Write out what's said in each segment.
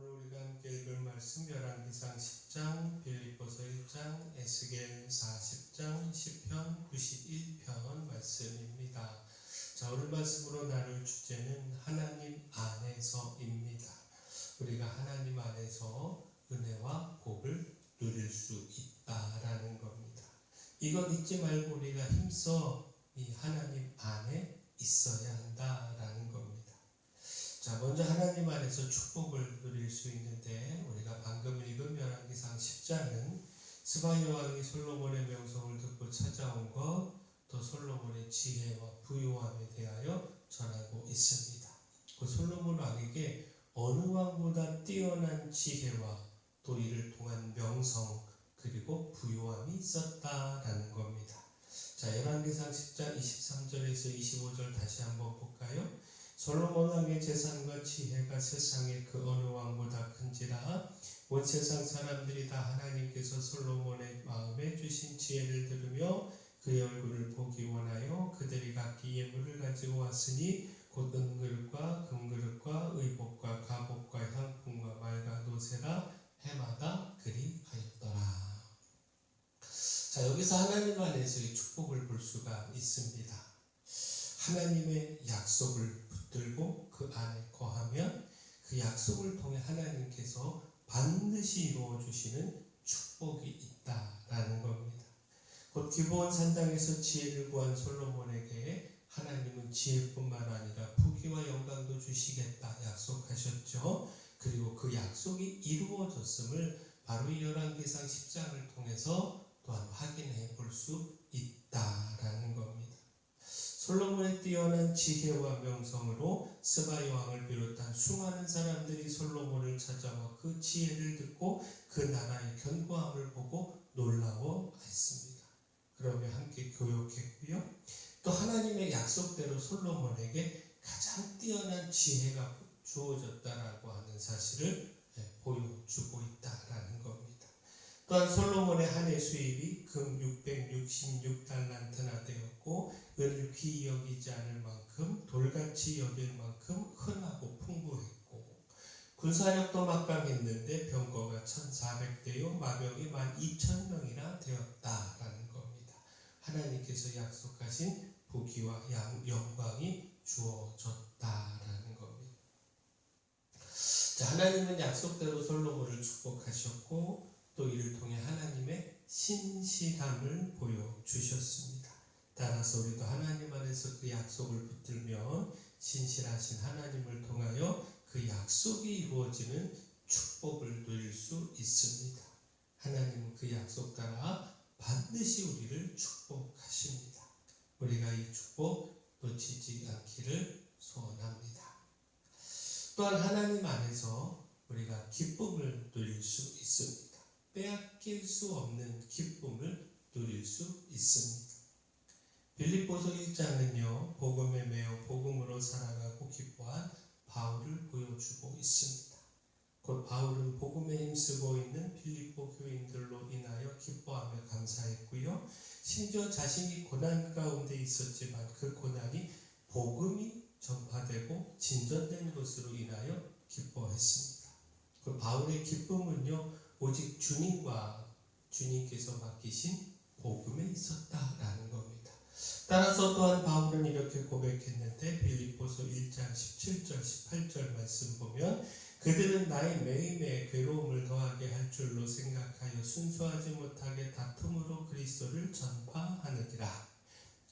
오늘 우리가 함께 읽을 말씀 열왕기상 10장, 빌립보서 1장, 에스겔 40장, 시편 91편 말씀입니다. 자, 오늘 말씀으로 나눌 주제는 하나님 안에서입니다. 우리가 하나님 안에서 은혜와 복을 누릴 수 있다라는 겁니다. 이것 잊지 말고 우리가 힘써 이 하나님 안에 있어야 한다라는 겁니다. 자, 먼저 하나님 안에서 축복을 누릴 수 있는데, 우리가 방금 읽은 열왕기상 10장은 스바야 왕이 솔로몬의 명성을 듣고 찾아온 것, 또 솔로몬의 지혜와 부요함에 대하여 전하고 있습니다. 그 솔로몬 왕에게 어느 왕보다 뛰어난 지혜와 또 이를 통한 명성 그리고 부요함이 있었다라는 겁니다. 자, 열왕기상 10장 23절에서 25절 다시 한번 볼까요? 솔로몬 왕의 재산과 지혜가 세상의 그 어느 왕보다 큰지라 온 세상 사람들이 다 하나님께서 솔로몬의 마음에 주신 지혜를 들으며 그의 얼굴을 보기 원하여 그들이 각기 예물을 가지고 왔으니 곧 은그릇과 금그릇과 의복과 갑옷과 향품과 말과 노새라 해마다 그리 하였더라. 자, 여기서 하나님 안에서의 축복을 볼 수가 있습니다. 하나님의 약속을 붙들고 그 안에 거하면 그 약속을 통해 하나님께서 반드시 이루어 주시는 축복이 있다라는 겁니다. 곧 기브온 산당에서 지혜를 구한 솔로몬에게 하나님은 지혜뿐만 아니라 부귀와 영광도 주시겠다 약속하셨죠. 그리고 그 약속이 이루어졌음을 바로 이 열왕기상 10장을 통해서 또한 확인해 볼 수 있다라는 겁니다. 솔로몬의 뛰어난 지혜와 명성으로 스바야 왕을 비롯한 수많은 사람들이 솔로몬을 찾아와 그 지혜를 듣고 그 나라의 견고함을 보고 놀라워했습니다. 그러며 함께 교육했고요. 또 하나님의 약속대로 솔로몬에게 가장 뛰어난 지혜가 주어졌다라고 하는 사실을 보여주고 있다라는 겁니다. 또한 솔로몬의 한 해 수입이 금 666달란트나 되었고 은을 귀히 여기지 않을 만큼 돌같이 여길 만큼 흔하고 풍부했고 군사력도 막강했는데 병거가 1400대요 마병이 12,000명이나 되었다라는 겁니다. 하나님께서 약속하신 부귀와 영광이 주어졌다라는 겁니다. 자, 하나님은 약속대로 솔로몬을 축복하셨고 또 이를 통해 하나님의 신실함을 보여주셨습니다. 따라서 우리도 하나님 안에서 그 약속을 붙들면 신실하신 하나님을 통하여 그 약속이 이루어지는 축복을 누릴 수 있습니다. 하나님은 그 약속 따라 반드시 우리를 축복하십니다. 우리가 이 축복 놓치지 않기를 소원합니다. 또한 하나님 안에서 우리가 기쁨을 누릴 수 있습니다. 빼앗길 수 없는 기쁨을 누릴 수 있습니다. 빌립보서 1장은요, 복음에 매여 복음으로 살아가고 기뻐한 바울을 보여주고 있습니다. 곧 바울은 복음에 힘쓰고 있는 빌립보 교인들로 인하여 기뻐하며 감사했고요. 심지어 자신이 고난 가운데 있었지만 그 고난이 복음이 전파되고 진전된 것으로 인하여 기뻐했습니다. 그 바울의 기쁨은요, 오직 주님께서 맡기신 복음에 있었다라는 겁니다. 따라서 또한 바울은 이렇게 고백했는데 빌립보서 1장 17절 18절 말씀 보면 그들은 나의 매일매일 괴로움을 더하게 할 줄로 생각하여 순수하지 못하게 다툼으로 그리스도를 전파하느니라.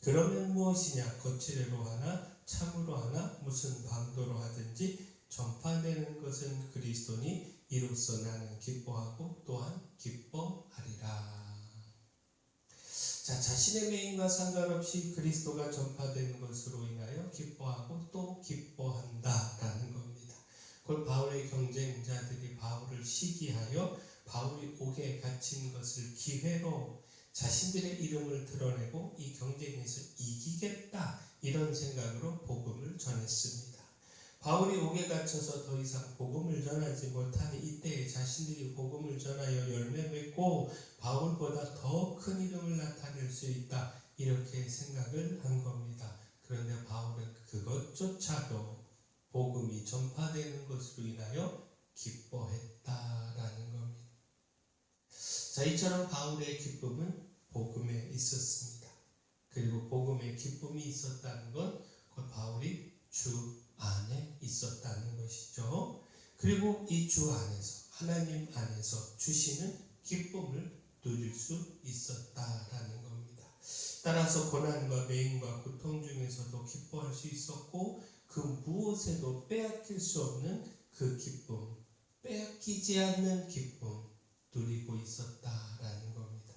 그러면 무엇이냐? 거칠애로 하나 참으로 하나 무슨 방도로 하든지 전파되는 것은 그리스도니 이로써 나는 기뻐하고 또한 기뻐하리라. 자, 자신의 매임과 상관없이 그리스도가 전파되는 것으로 인하여 기뻐하고 또 기뻐한다라는 겁니다. 곧 바울의 경쟁자들이 바울을 시기하여 바울이 옥에 갇힌 것을 기회로 자신들의 이름을 드러내고 이 경쟁에서 이기겠다 이런 생각으로 복음을 전했습니다. 바울이 옥에 갇혀서 더 이상 복음을 전하지 못하니 이때에 자신들이 복음을 전하여 열매 맺고 바울보다 더 큰 이름을 나타낼 수 있다 이렇게 생각을 한 겁니다. 그런데 바울은 그것조차도 복음이 전파되는 것으로 인하여 기뻐했다라는 겁니다. 자, 이처럼 바울의 기쁨은 복음에 있었습니다. 그리고 복음에 기쁨이 있었다는 건 그 바울이 주 안에 있었다는 것이죠. 그리고 이 주 안에서 하나님 안에서 주시는 기쁨을 누릴 수 있었다라는 겁니다. 따라서 고난과 매임과 고통 중에서도 기뻐할 수 있었고 그 무엇에도 빼앗길 수 없는 그 기쁨, 빼앗기지 않는 기쁨 누리고 있었다라는 겁니다.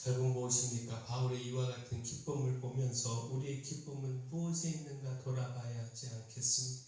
결국 무엇입니까? 바울의 이와 같은 기쁨을 보면서 우리의 기쁨은 무엇에 있는가 돌아봐야 하지 않겠습니까?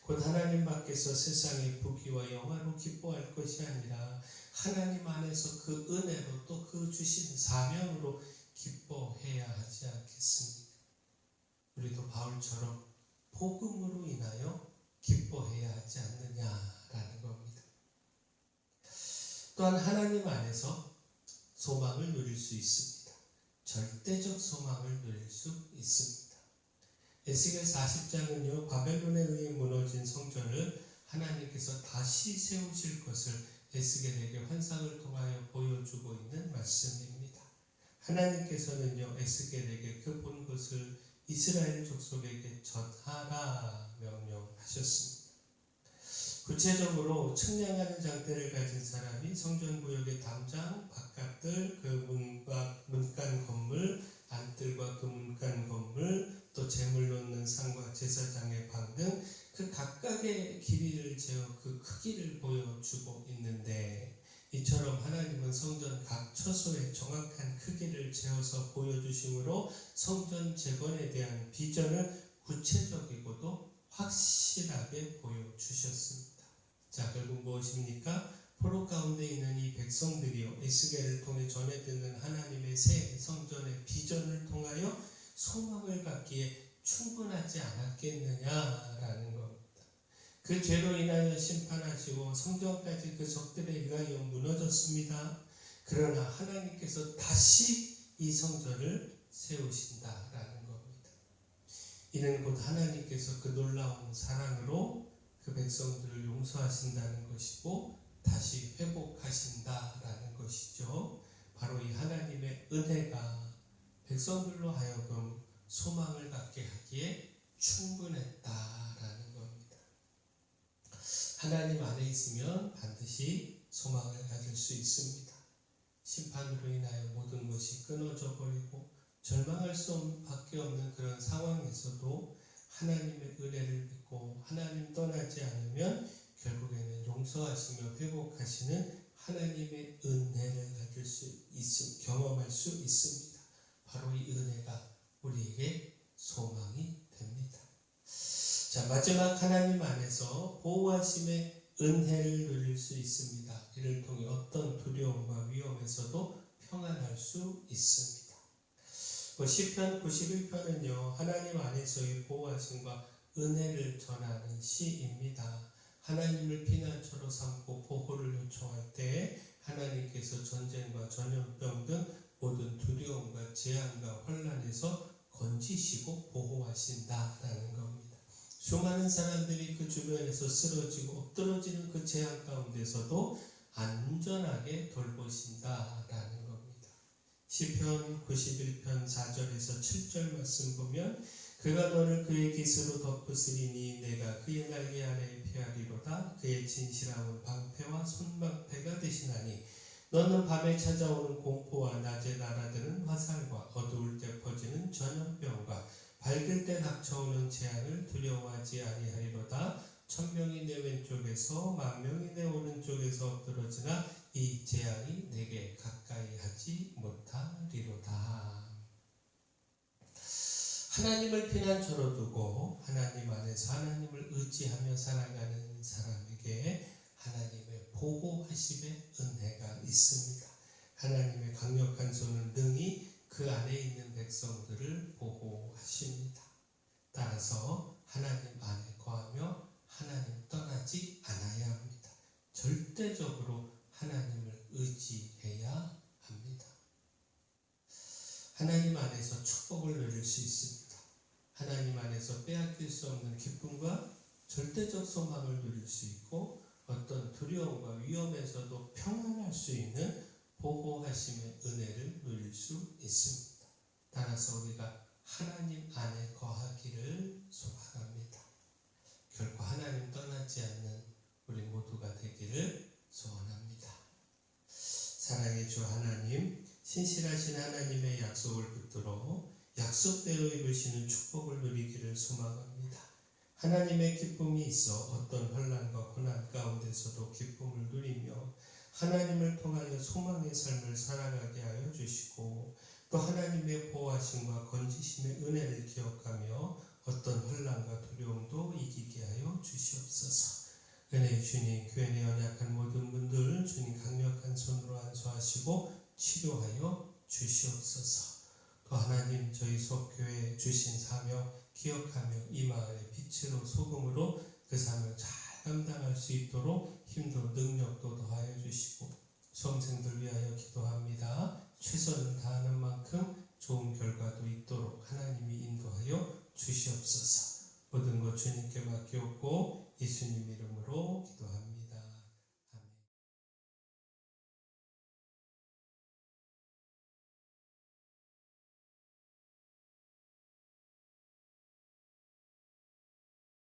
곧 하나님 밖에서 세상의 부귀와 영화로 기뻐할 것이 아니라 하나님 안에서 그 은혜로 또 그 주신 사명으로 기뻐해야 하지 않겠습니까? 우리도 바울처럼 복음으로 인하여 기뻐해야 하지 않느냐라는 겁니다. 또한 하나님 안에서 소망을 누릴 수 있습니다. 절대적 소망을 누릴 수 있습니다. 에스겔 40장은요, 바벨론에 의해 무너진 성전을 하나님께서 다시 세우실 것을 에스겔에게 환상을 통하여 보여주고 있는 말씀입니다. 하나님께서는요, 에스겔에게 그 본 것을 이스라엘 족속에게 전하라 명령하셨습니다. 구체적으로 측량하는 장대를 가진 사람이 성전구역의 담장, 바깥들, 그 문간 건물, 안뜰과 그 문간 건물, 또 제물 놓는 상과 제사장의 방 등 그 각각의 길이를 재어 그 크기를 보여주고 있는데, 이처럼 하나님은 성전 각 처소의 정확한 크기를 재어서 보여주심으로 성전 재건에 대한 비전을 구체적이고도 확실하게 보여주셨습니다. 자, 결국 무엇입니까? 포로 가운데 있는 이 백성들이요, 에스겔을 통해 전해 듣는 하나님의 새 성전의 비전을 통하여 소망을 갖기에 충분하지 않았겠느냐라는 겁니다. 그 죄로 인하여 심판하시고 성전까지 그 적들에 의하여 무너졌습니다. 그러나 하나님께서 다시 이 성전을 세우신다라는 겁니다. 이는 곧 하나님께서 그 놀라운 사랑으로 그 백성들을 용서하신다는 것이고 다시 회복하신다라는 것이죠. 바로 이 하나님의 은혜가 백성들로 하여금 소망을 갖게 하기에 충분했다라는 겁니다. 하나님 안에 있으면 반드시 소망을 가질 수 있습니다. 심판으로 인하여 모든 것이 끊어져 버리고 절망할 수밖에 없는 그런 상황에서도 하나님의 은혜를 믿고 하나님 떠나지 않으면 결국에는 용서하시며 회복하시는 하나님의 은혜를 가질 수 경험할 수 있습니다. 바로 이 은혜가 우리에게 소망이 됩니다. 자, 마지막 하나님 안에서 보호하심의 은혜를 누릴 수 있습니다. 이를 통해 어떤 두려움과 위험에서도 평안할 수 있습니다. 시편 91편은요, 하나님 안에서의 보호하심과 은혜를 전하는 시입니다. 하나님을 피난처로 삼고 보호를 요청할 때 하나님께서 전쟁과 전염병 등 모든 두려움과 재앙과 환난에서 건지시고 보호하신다라는 겁니다. 수많은 사람들이 그 주변에서 쓰러지고 엎드러지는 그 재앙 가운데서도 안전하게 돌보신다라는 겁니다. 시편 91편 4절에서 7절 말씀 보면 그가 너를 그의 깃으로 덮으시리니 내가 그의 날개 아래에 피하리로다. 그의 진실함은 방패와 손방패가 되시나니 너는 밤에 찾아오는 공포와 낮에 날아드는 화살과 어두울 때 퍼지는 전염병과 밝을 때 닥쳐오는 재앙을 두려워하지 아니하리로다. 천명이 내 왼쪽에서 만명이 내 오른쪽에서 엎드러지나 이 재앙이 내게 가까이 하지 못하리로다. 하나님을 피난처로 두고 하나님 안에서 하나님을 의지하며 살아가는 사람에게 하나님의 보호하심의 은혜가 있습니다. 하나님의 강력한 손은 능히 그 안에 있는 백성들을 보호하십니다. 따라서 하나님 안에 거하며 하나님 떠나지 않아야 합니다. 절대적으로 하나님을 의지해야 합니다. 하나님 안에서 축복을 누릴 수 있습니다. 하나님 안에서 빼앗길 수 없는 기쁨과 절대적 소망을 누릴 수 있고 어떤 두려움과 위험에서도 평안할 수 있는 보호하심의 은혜를 누릴 수 있습니다. 따라서 우리가 하나님 안에 거하기를 소망합니다. 결코 하나님 떠나지 않는 우리 모두가 되기를 소원합니다. 사랑의 주 하나님, 신실하신 하나님의 약속을 붙들어 약속대로 입으시는 축복을 누리기를 소망합니다. 하나님의 기쁨이 있어 어떤 혼란과 고난 가운데서도 기쁨을 누리며 하나님을 통하여 소망의 삶을 살아가게 하여 주시고 또 하나님의 보호하심과 건지심의 은혜를 기억하며 어떤 혼란과 두려움도 이기게 하여 주시옵소서. 은혜의 주님, 교회 내 연약한 모든 분들 주님 강력한 손으로 안수하시고 치료하여 주시옵소서. 또 하나님, 저희 속교회에 주신 사명 기억하며 이 마을의 빛으로 소금으로 그 삶을 잘 감당할 수 있도록 힘도 능력도 더하여 주시고 수험생들 위하여 기도합니다. 최선을 다하는 만큼 좋은 결과도 있도록 하나님이 인도하여 주시옵소서. 모든 것 주님께 맡기옵고 예수님 이름으로 기도합니다.